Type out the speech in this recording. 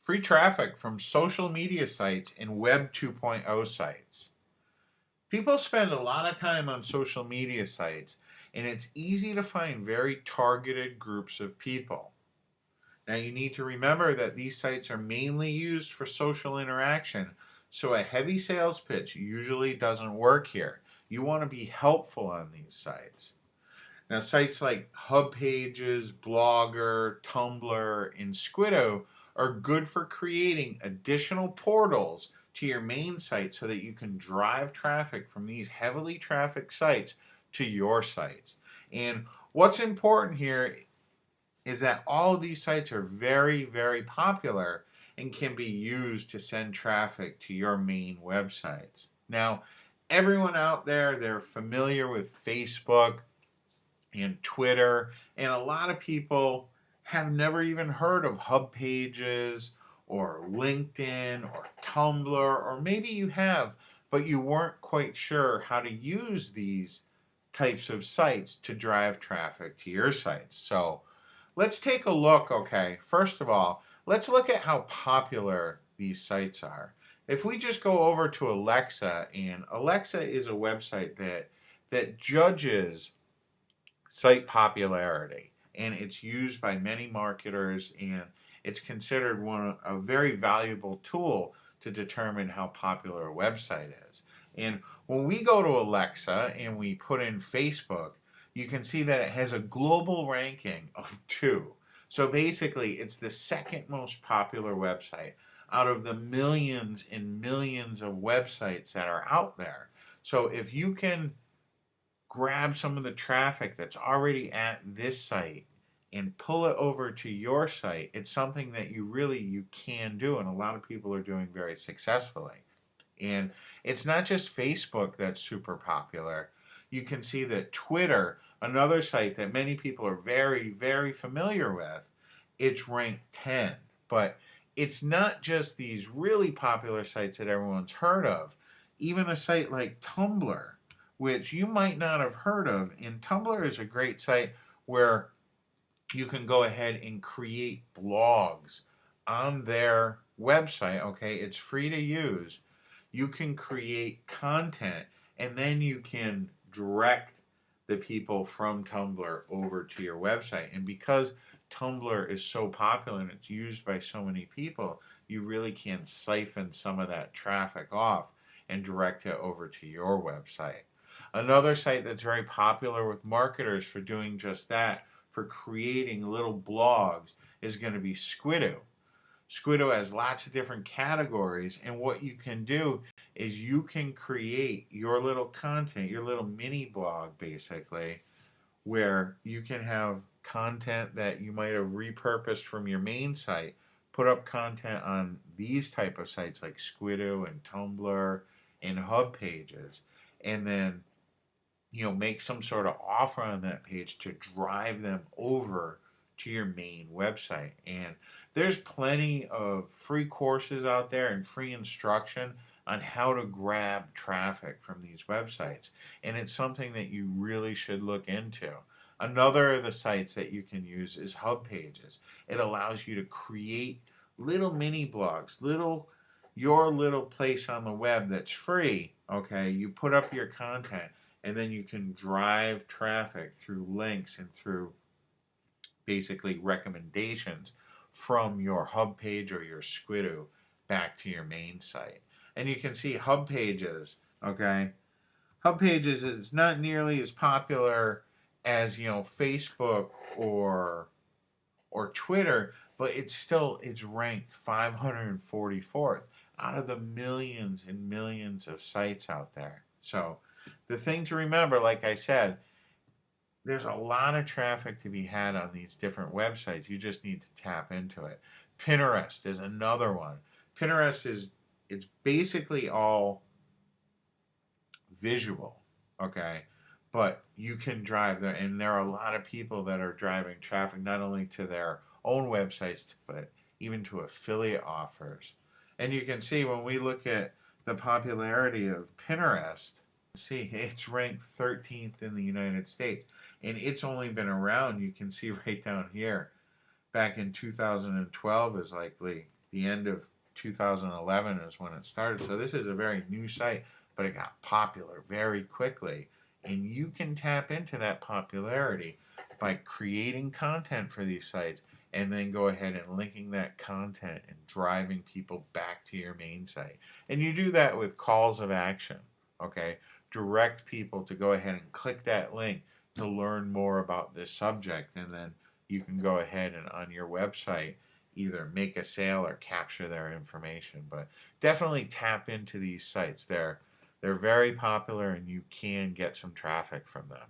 Free traffic from social media sites and Web 2.0 sites. People spend a lot of time on social media sites, and it's easy to find very targeted groups of people. Now, you need to remember that these sites are mainly used for social interaction, so a heavy sales pitch usually doesn't work here. You want to be helpful on these sites. Now, sites like HubPages, Blogger, Tumblr, and Squiddo are good for creating additional portals to your main site so that you can drive traffic from these heavily trafficked sites to your sites. And what's important here is that all of these sites are very, very popular and can be used to send traffic to your main websites. Now, everyone out there, they're familiar with Facebook and Twitter, and a lot of people have never even heard of HubPages or LinkedIn or Tumblr, or maybe you have, but you weren't quite sure how to use these types of sites to drive traffic to your sites. So let's take a look, okay? First of all, let's look at how popular these sites are. If we just go over to Alexa, and Alexa is a website that judges site popularity, and it's used by many marketers, and it's considered a very valuable tool to determine how popular a website is. And when we go to Alexa and we put in Facebook, you can see that it has a global ranking of 2. So basically, it's the second most popular website out of the millions and millions of websites that are out there. So if you can grab some of the traffic that's already at this site and pull it over to your site, it's something that you can do, and a lot of people are doing very successfully. And it's not just Facebook that's super popular. You can see that Twitter, another site that many people are very, very familiar with, it's ranked 10. But it's not just these really popular sites that everyone's heard of. Even a site like Tumblr, which you might not have heard of, and Tumblr is a great site where you can go ahead and create blogs on their website. Okay, it's free to use. You can create content, and then you can direct the people from Tumblr over to your website. And because Tumblr is so popular and it's used by so many people, you really can siphon some of that traffic off and direct it over to your website. Another site that's very popular with marketers for doing just that, for creating little blogs, is going to be Squiddo. Squiddo has lots of different categories, and what you can do is you can create your little content, your little mini blog basically, where you can have content that you might have repurposed from your main site, put up content on these type of sites like Squiddo and Tumblr and HubPages, and then make some sort of offer on that page to drive them over to your main website. And there's plenty of free courses out there and free instruction on how to grab traffic from these websites. And it's something that you really should look into. Another of the sites that you can use is HubPages. It allows you to create little mini blogs, your little place on the web that's free. Okay, you put up your content, and then you can drive traffic through links and through basically recommendations from your hub page or your Squiddo back to your main site. And you can see HubPages, okay? HubPages is not nearly as popular as, Facebook or Twitter, but it's ranked 544th out of the millions and millions of sites out there. So the thing to remember, like I said, there's a lot of traffic to be had on these different websites. You just need to tap into it. Pinterest is another one. Pinterest it's basically all visual, okay? But you can drive there, and there are a lot of people that are driving traffic not only to their own websites, but even to affiliate offers. And you can see when we look at the popularity of Pinterest, see it's ranked 13th in the United States, and it's only been around, you can see right down here, back in 2012 is likely the end of 2011 is when it started. So this is a very new site, but it got popular very quickly. And you can tap into that popularity by creating content for these sites and then go ahead and linking that content and driving people back to your main site. And you do that with calls of action, okay? Direct people to go ahead and click that link to learn more about this subject, and then you can go ahead and on your website either make a sale or capture their information. But definitely tap into these sites. They're very popular and you can get some traffic from them.